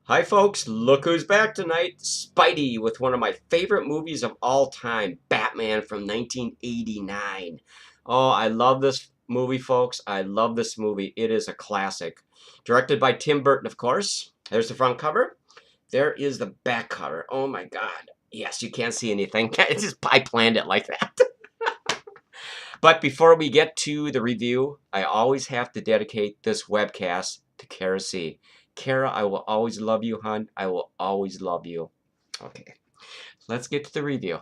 Hi folks, look who's back tonight, Spidey with one of my favorite movies of all time, Batman from 1989. Oh, I love this movie folks, I love this movie, it is a classic. Directed by Tim Burton of course. There's the front cover, there is the back cover, oh my god. Yes, you can't see anything, it's just, I planned it like that. But before we get to the review, I always have to dedicate this webcast to Kara C. Kara, I will always love you, hon. I will always love you. Okay, let's get to the review.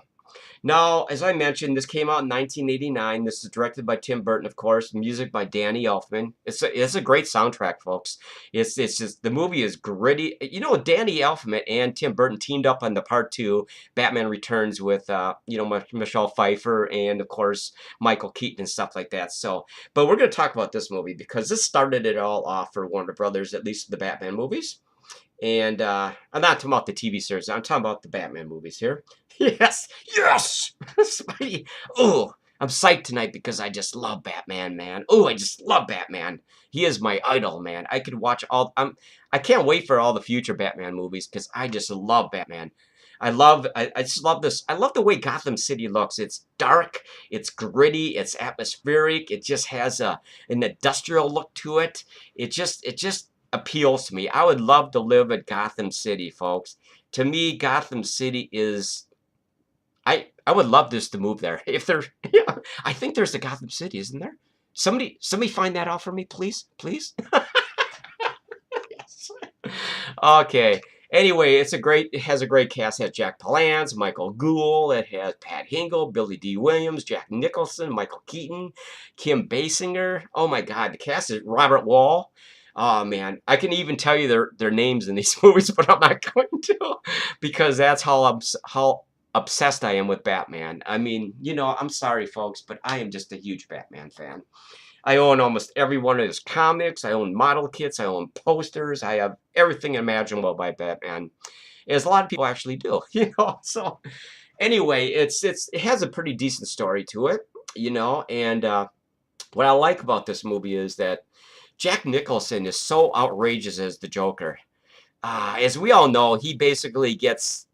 Now, as I mentioned, this came out in 1989. This is directed by Tim Burton, of course. Music by Danny Elfman. It's a great soundtrack, folks. It's just the movie is gritty. You know, Danny Elfman and Tim Burton teamed up on the part two, Batman Returns, with Michelle Pfeiffer and of course Michael Keaton and stuff like that. So, but we're going to talk about this movie because this started it all off for Warner Brothers, at least the Batman movies. And I'm not talking about the TV series. I'm talking about the Batman movies here. Yes, yes, Spidey. Oh, I'm psyched tonight because I just love Batman, man. Oh, I just love Batman. He is my idol, man. I could watch all. I can't wait for all the future Batman movies because I just love Batman. I just love this. I love the way Gotham City looks. It's dark, it's gritty, it's atmospheric. It just has an industrial look to it. It just appeals to me. I would love to live at Gotham City, folks. To me, Gotham City is. I would love this to move there. If there, yeah, I think there's a Gotham City, isn't there? Somebody find that out for me, please, please. Yes. Okay. Anyway, it has a great cast. It has Jack Palance, Michael Gough. It has Pat Hingle, Billy D. Williams, Jack Nicholson, Michael Keaton, Kim Basinger. Oh my God, the cast is Robert Wuhl. Oh man, I can even tell you their names in these movies, but I'm not going to because that's how obsessed I am with Batman. I mean, I'm sorry, folks, but I am just a huge Batman fan. I own almost every one of his comics. I own model kits. I own posters. I have everything imaginable by Batman, as a lot of people actually do. So anyway, it has a pretty decent story to it, and what I like about this movie is that Jack Nicholson is so outrageous as the Joker. As we all know, he basically gets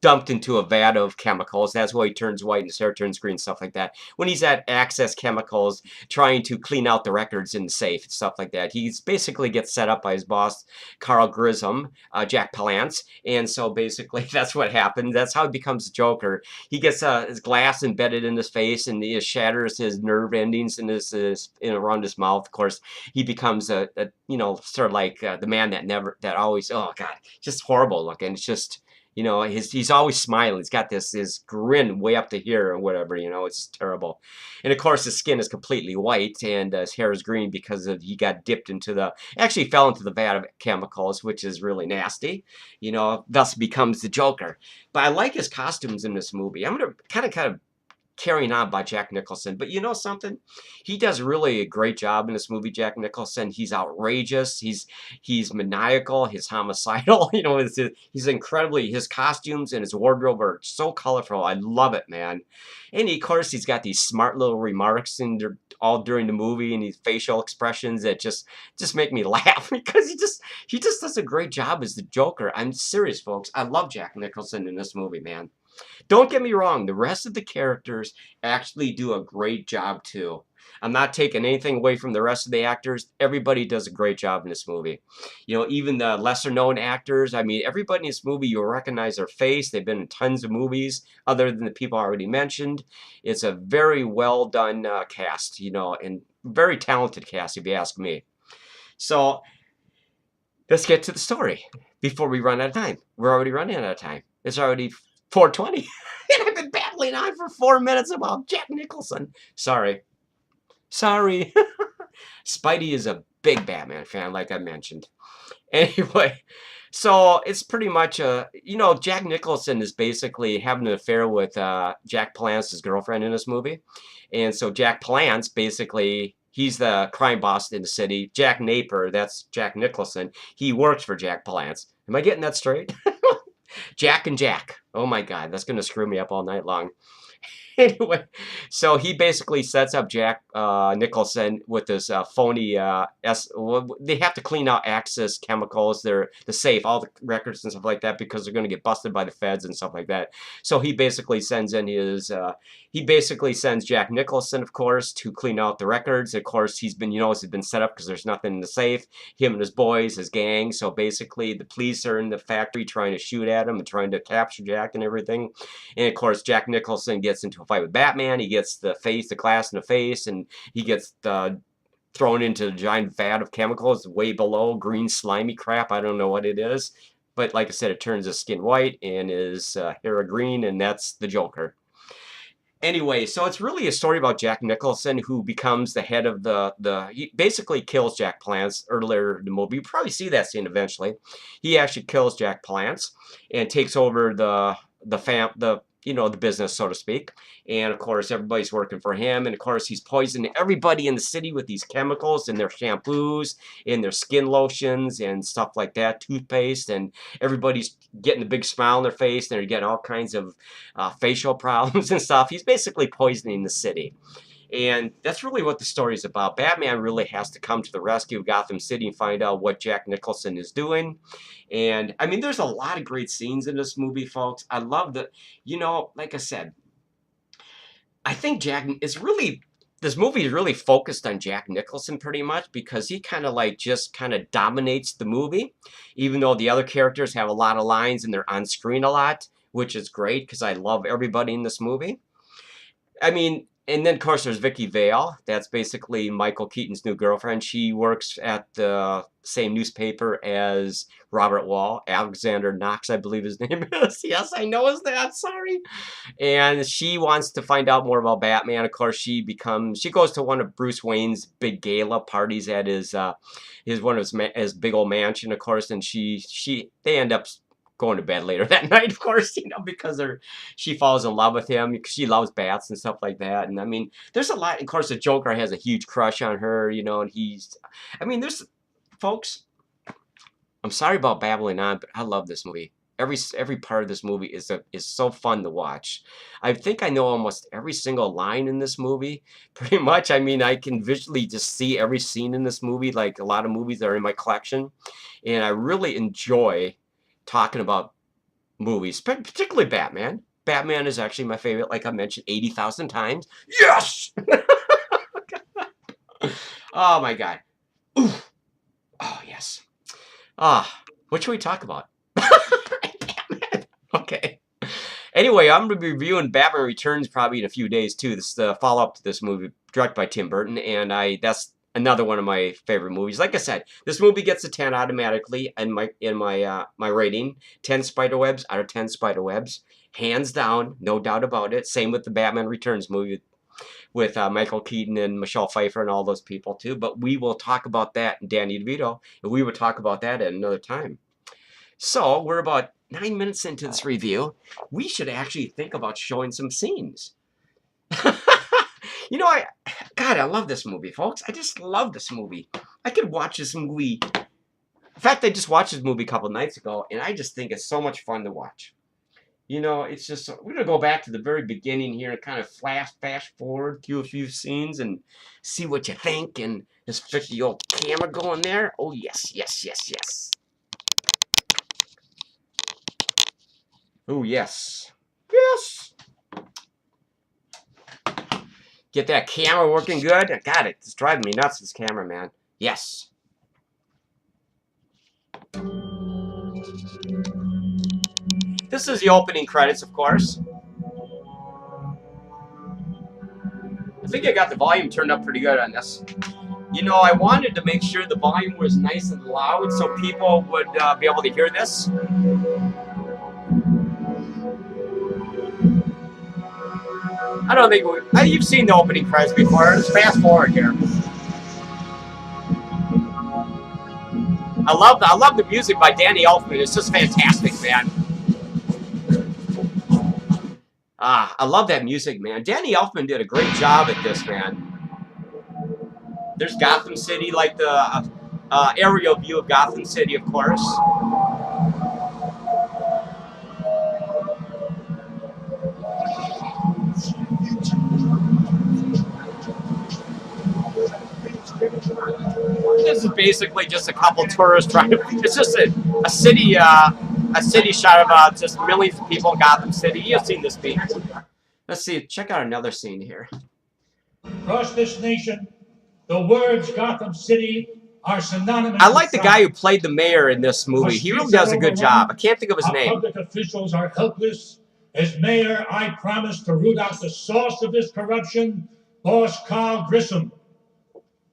dumped into a vat of chemicals. That's why he turns white and his hair turns green, stuff like that. When he's at Access Chemicals trying to clean out the records in the safe and stuff like that, he's basically gets set up by his boss, Carl Grissom, Jack Palance. And so basically that's what happens. That's how he becomes the Joker. He gets his glass embedded in his face and he shatters his nerve endings in around his mouth. Of course, he becomes sort of like the man that always, oh God, just horrible looking. It's just, he's always smiling. He's got this grin way up to here or whatever. It's terrible. And of course, his skin is completely white and his hair is green because he got dipped actually fell into the vat of chemicals, which is really nasty. Thus becomes the Joker. But I like his costumes in this movie. I'm gonna kind of carrying on by Jack Nicholson. But you know something? He does really a great job in this movie, Jack Nicholson. He's outrageous. He's maniacal. He's homicidal. He's incredibly, his costumes and his wardrobe are so colorful. I love it, man. And of course, he's got these smart little remarks all during the movie and these facial expressions that just make me laugh because he just does a great job as the Joker. I'm serious, folks. I love Jack Nicholson in this movie, man. Don't get me wrong, the rest of the characters actually do a great job too. I'm not taking anything away from the rest of the actors. Everybody does a great job in this movie. Even the lesser known actors, I mean, everybody in this movie, you'll recognize their face. They've been in tons of movies other than the people I already mentioned. It's a very well done cast, and very talented cast if you ask me. So let's get to the story before we run out of time. We're already running out of time. It's already 4:20, and I've been babbling on for 4 minutes about Jack Nicholson. Sorry. Spidey is a big Batman fan, like I mentioned. Anyway, so it's pretty much Jack Nicholson is basically having an affair with Jack Palance's girlfriend in this movie. And so Jack Palance, basically, he's the crime boss in the city. Jack Napier, that's Jack Nicholson, he works for Jack Palance. Am I getting that straight? Jack and Jack. Oh my God, that's going to screw me up all night long. Anyway, so he basically sets up Jack Nicholson with this phony well, they have to clean out Axis chemicals, the safe, all the records and stuff like that, because they're going to get busted by the feds and stuff like that. So he basically sends in his he basically sends Jack Nicholson, of course, to clean out the records. Of course, he's been, you know, he's been set up because there's nothing in the safe. Him and his boys, his gang. So basically, the police are in the factory trying to shoot at him and trying to capture Jack and everything. And of course, Jack Nicholson gets into a fight with Batman. He gets the glass in the face, and he gets thrown into a giant vat of chemicals way below, green slimy crap. I don't know what it is, but like I said, it turns his skin white and his hair green, and that's the Joker. Anyway, so it's really a story about Jack Nicholson, who becomes the head of he basically kills Jack Palance earlier in the movie. You probably see that scene eventually. He actually kills Jack Palance and takes over the you know, the business, so to speak. And of course, everybody's working for him. And of course, he's poisoning everybody in the city with these chemicals in their shampoos, in their skin lotions, and stuff like that, toothpaste. And everybody's getting a big smile on their face. And they're getting all kinds of facial problems and stuff. He's basically poisoning the city. And that's really what the story is about. Batman really has to come to the rescue of Gotham City and find out what Jack Nicholson is doing. And, I mean, there's a lot of great scenes in this movie, folks. I love the, you know, like I said, I think this movie is really focused on Jack Nicholson pretty much, because he kind of like just kind of dominates the movie, even though the other characters have a lot of lines and they're on screen a lot, which is great because I love everybody in this movie. I mean, and then, of course, there's Vicky Vale. That's basically Michael Keaton's new girlfriend. She works at the same newspaper as Robert Wuhl. Alexander Knox, I believe his name is. Yes, I know his that. Sorry. And she wants to find out more about Batman. Of course, she goes to one of Bruce Wayne's big gala parties at his big old mansion, of course, and they end up going to bed later that night, of course, you know, because she falls in love with him. She loves bats and stuff like that. And I mean, there's a lot. Of course, the Joker has a huge crush on her, you know, and there's, folks, I'm sorry about babbling on, but I love this movie. Every part of this movie is so fun to watch. I think I know almost every single line in this movie, pretty much. I mean, I can visually just see every scene in this movie, like a lot of movies that are in my collection. And I really enjoy talking about movies, particularly Batman. Batman is actually my favorite, like I mentioned 80,000 times. Yes! Oh my god. Ooh. Oh yes. What should we talk about? Okay. Anyway, I'm going to be reviewing Batman Returns probably in a few days too. This is the follow-up to this movie, directed by Tim Burton, and that's another one of my favorite movies. Like I said, this movie gets a 10 automatically in my rating. 10 spiderwebs out of 10 spiderwebs. Hands down, no doubt about it. Same with the Batman Returns movie with Michael Keaton and Michelle Pfeiffer and all those people too. But we will talk about that, and Danny DeVito, and we will talk about that at another time. So, we're about 9 minutes into this review. We should actually think about showing some scenes. You know, God, I love this movie, folks. I just love this movie. I could watch this movie. In fact, I just watched this movie a couple nights ago, and I just think it's so much fun to watch. You know, it's just, we're going to go back to the very beginning here and kind of fast forward through a few scenes and see what you think. And just fit the old camera going there. Oh, yes, yes, yes, yes. Oh, yes. Yes. Get that camera working good. I got it. It's driving me nuts, this camera, man. Yes. This is the opening credits, of course. I think I got the volume turned up pretty good on this. You know, I wanted to make sure the volume was nice and loud so people would be able to hear this. I don't think you've seen the opening credits before. Let's fast forward here. I love the music by Danny Elfman. It's just fantastic, man. I love that music, man. Danny Elfman did a great job at this, man. There's Gotham City, like the aerial view of Gotham City, of course. This is basically just a couple tourists trying to. It's just a city shot of just millions of people in Gotham City. You've seen this beat. Let's see. Check out another scene here. Across this nation, the words Gotham City are synonymous. I like the guy who played the mayor in this movie. He really does a good job. I can't think of his name. Public officials are helpless. As mayor, I promise to root out the source of this corruption, Boss Carl Grissom.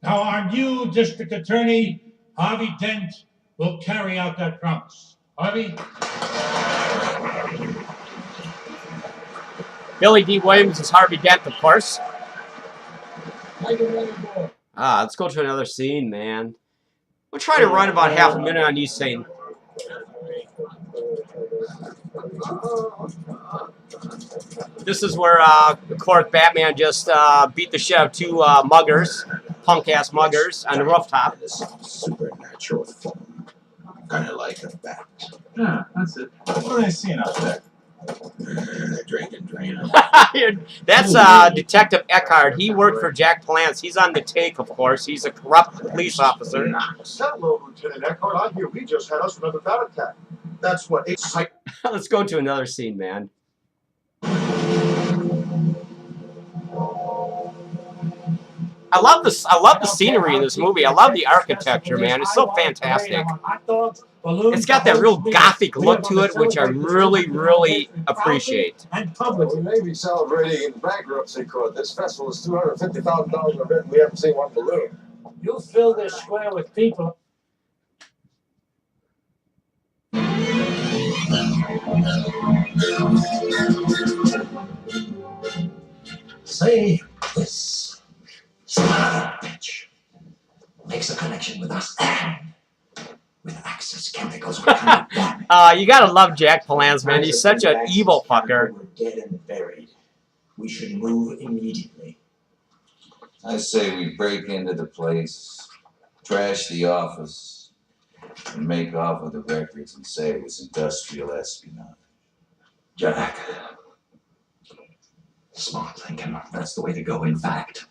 Now, our new district attorney, Harvey Dent, will carry out that promise. Harvey? Billy D. Williams is Harvey Dent, of course. Let's go to another scene, man. We'll try to run about half a minute on each scene. This is where, of course, Batman just beat the shit out of two muggers, punk-ass muggers, on the rooftop. This supernatural form. Kind of like a bat. Yeah, that's it. What are they seeing out there? Drinking. That's Detective Eckhart. He worked for Jack Palance. He's on the take, of course. He's a corrupt police officer. Hello, Lieutenant Eckhart. I hear we just had us another bat attack. That's what it's like. Let's go to another scene, man. I love this. I love the scenery in this movie. I love the architecture, man. It's so fantastic. It's got that real gothic look to it, which I really, really appreciate. We may be celebrating in bankruptcy court. This festival is $250,000 an event. We haven't seen one balloon. You fill this square with people. Say this. Son of a bitch makes a connection with us and with Axis chemicals. You gotta love Jack Palance, man. He's such an evil fucker. We're dead and buried. We should move immediately. I say we break into the place, trash the office, and make off with the records and say it was industrial espionage. Jack. Smart thinking. That's the way to go, in fact.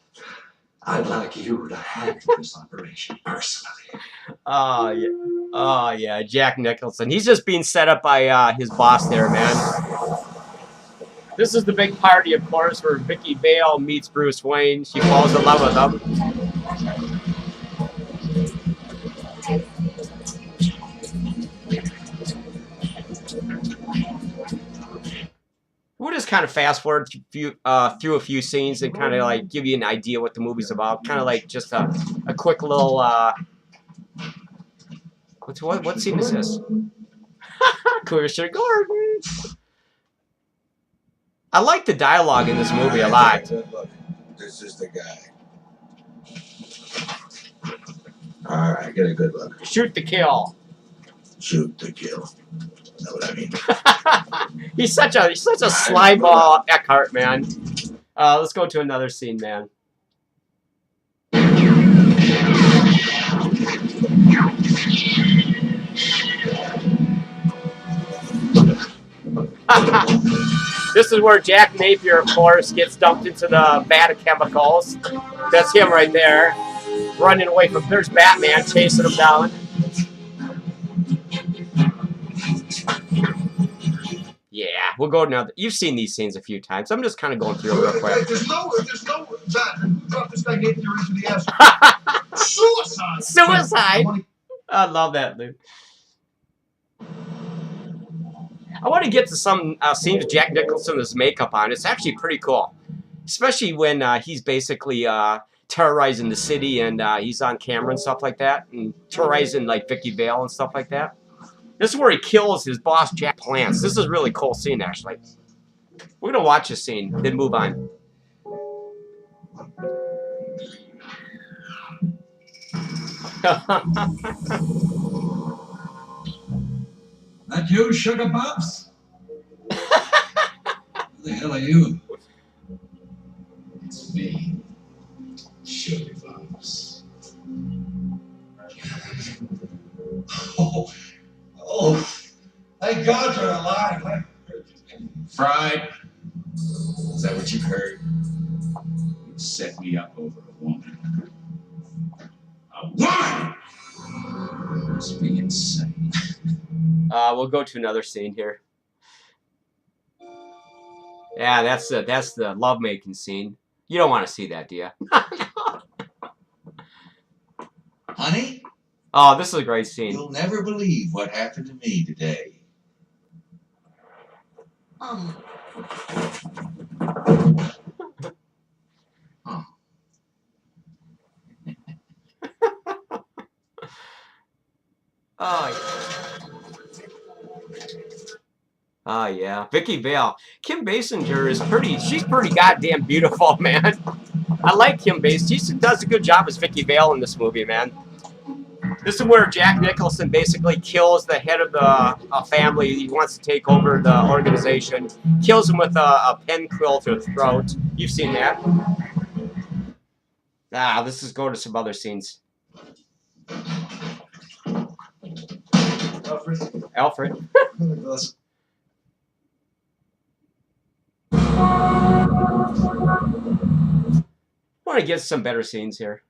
I'd like you to handle this operation personally. Oh, yeah. Oh, yeah. Jack Nicholson. He's just being set up by his boss there, man. This is the big party, of course, where Vicky Vale meets Bruce Wayne. She falls in love with him. We'll just kind of fast forward through a few scenes and kind of like give you an idea what the movie's about. Kind of like just a quick little what scene is this? Commissioner Gordon. I like the dialogue in this movie a lot. This is the guy. All right, get a good look. Shoot to kill. Shoot to kill. Know what I mean? He's such a slime ball, Eckhart, man. Let's go to another scene, man. This is where Jack Napier, of course, gets dumped into the vat of chemicals. That's him right there, running away from. There's Batman chasing him down. Yeah, we'll go now. You've seen these scenes a few times. I'm just kind of going through it real quick. There's no drop this guy Napier into the ass. Suicide. Suicide. I love that, dude. I want to get to some scenes of Jack Nicholson with his makeup on. It's actually pretty cool, especially when he's basically terrorizing the city and he's on camera and stuff like that, and terrorizing like Vicky Vale and stuff like that. This is where he kills his boss, Jack Palance. This is a really cool scene, actually. We're going to watch this scene, then move on. That you, Sugar Bobs? Who the hell are you? It's me, Sugar Bobs. Oh, thank God you're alive. Fried? Is that what you heard? You set me up over a woman. A woman! Must be insane. We'll go to another scene here. Yeah, that's the lovemaking scene. You don't want to see that, do you? Honey, Oh, this is a great scene. you'll never believe what happened to me today. Oh. Oh. Oh, yeah. Oh, yeah. Vicky Vale. Kim Basinger is she's pretty goddamn beautiful, man. I like Kim Basinger. She does a good job as Vicky Vale in this movie, man. This is where Jack Nicholson basically kills the head of the family. He wants to take over the organization. Kills him with a pen quill to the throat. You've seen that. Let's just go to some other scenes. Alfred. Want to get some better scenes here.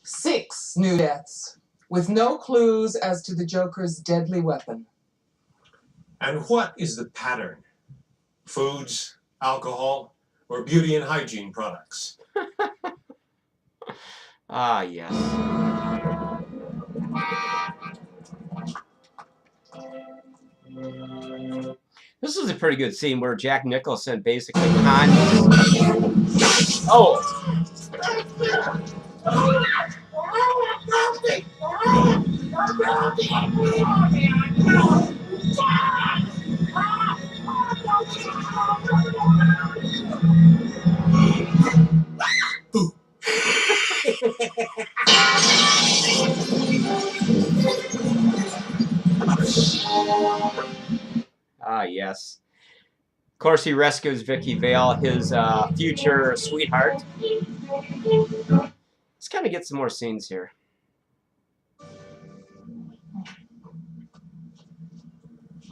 6 new deaths, with no clues as to the Joker's deadly weapon. And what is the pattern? Foods, alcohol, or beauty and hygiene products? Yes. This is a pretty good scene where Jack Nicholson basically Oh! Yes. Of course, he rescues Vicky Vale, his future sweetheart. Let's kind of get some more scenes here.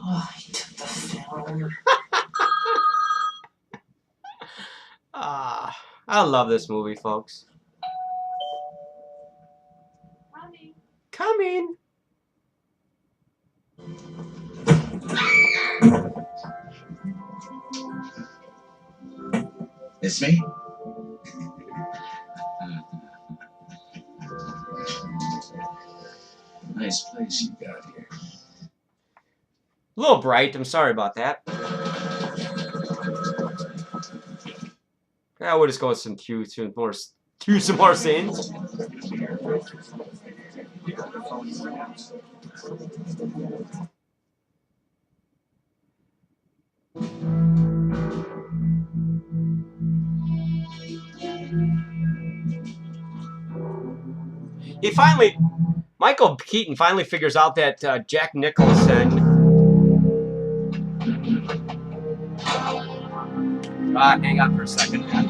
Oh, he took the film. I love this movie, folks. Coming. It's me? Nice place you got here. A little bright. I'm sorry about that. We'll just go with some some more scenes. Michael Keaton finally figures out that Jack Nicholson. Hang on for a second, man.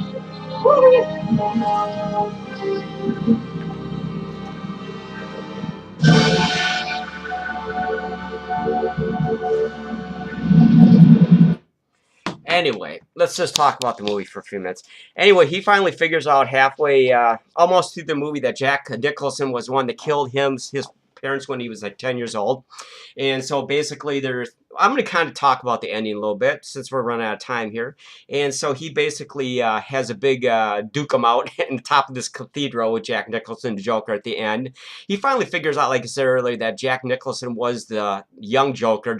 Anyway, let's just talk about the movie for a few minutes. Anyway, he finally figures out halfway, almost through the movie, that Jack Nicholson was the one that killed his parents when he was like 10 years old. And so basically I'm going to kind of talk about the ending a little bit since we're running out of time here. And so he basically has a big duke 'em out on the top of this cathedral with Jack Nicholson, the Joker, at the end. He finally figures out, like I said earlier, that Jack Nicholson was the young Joker,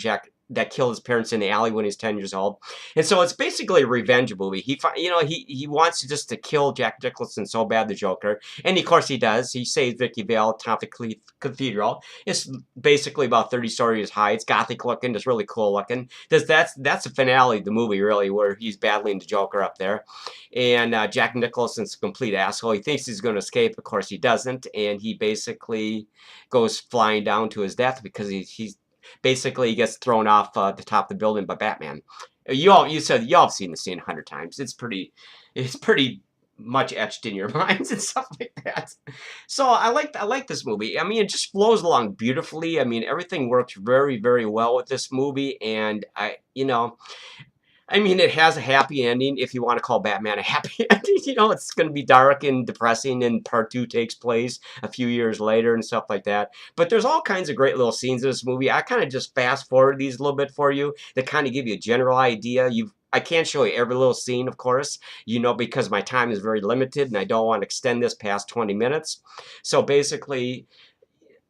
that killed his parents in the alley when he was 10 years old. And so it's basically a revenge movie. He wants just to kill Jack Nicholson so bad, the Joker. And of course he does. He saves Vicky Vale at the top of the cathedral. It's basically about 30 stories high. It's gothic looking. It's really cool looking. That's the finale of the movie, really, where he's battling the Joker up there. And Jack Nicholson's a complete asshole. He thinks he's going to escape. Of course he doesn't. And he basically goes flying down to his death because he's basically he gets thrown off the top of the building by Batman. You said y'all have seen the scene 100 times. It's pretty much etched in your minds and stuff like that. So I like this movie. I mean, it just flows along beautifully. I mean, everything works very, very well with this movie, and I mean, it has a happy ending, if you want to call Batman a happy ending. You know, it's going to be dark and depressing, and part 2 takes place a few years later and stuff like that. But there's all kinds of great little scenes in this movie. I kind of just fast forward these a little bit for you to kind of give you a general idea. I can't show you every little scene, of course, you know, because my time is very limited and I don't want to extend this past 20 minutes. So basically,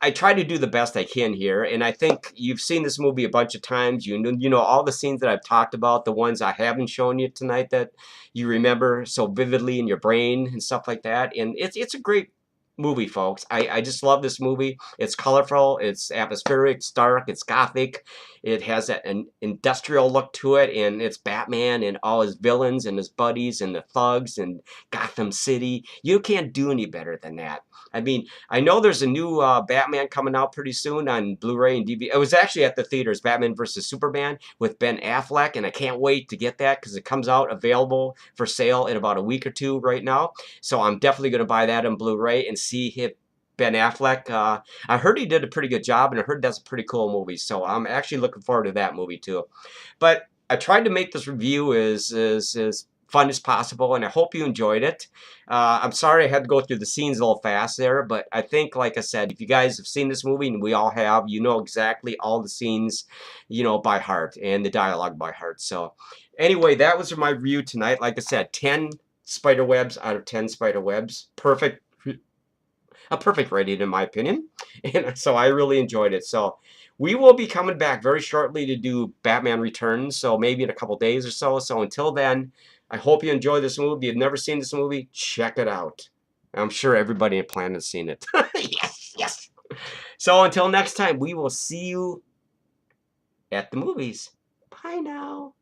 I try to do the best I can here, and I think you've seen this movie a bunch of times. You know all the scenes that I've talked about, the ones I haven't shown you tonight that you remember so vividly in your brain and stuff like that. And it's a great movie, folks. I just love this movie. It's colorful, it's atmospheric, it's dark, it's gothic. It has an industrial look to it, and it's Batman and all his villains and his buddies and the thugs and Gotham City. You can't do any better than that. I mean, I know there's a new Batman coming out pretty soon on Blu-ray and DVD. It was actually at the theaters, Batman vs. Superman with Ben Affleck, and I can't wait to get that because it comes out available for sale in about a week or two right now. So I'm definitely going to buy that on Blu-ray and see if Ben Affleck. I heard he did a pretty good job, and I heard that's a pretty cool movie. So I'm actually looking forward to that movie too. But I tried to make this review as fun as possible, and I hope you enjoyed it. I'm sorry I had to go through the scenes a little fast there, but I think, like I said, if you guys have seen this movie, and we all have, you know exactly all the scenes, you know, by heart, and the dialogue by heart. So anyway, that was my review tonight. Like I said, 10 spiderwebs out of 10 spiderwebs. A perfect rating in my opinion. And so I really enjoyed it. So we will be coming back very shortly to do Batman Returns, so maybe in a couple days or so. So until then, I hope you enjoy this movie. If you've never seen this movie, check it out. I'm sure everybody on the planet has seen it. Yes, yes. So until next time, we will see you at the movies. Bye now.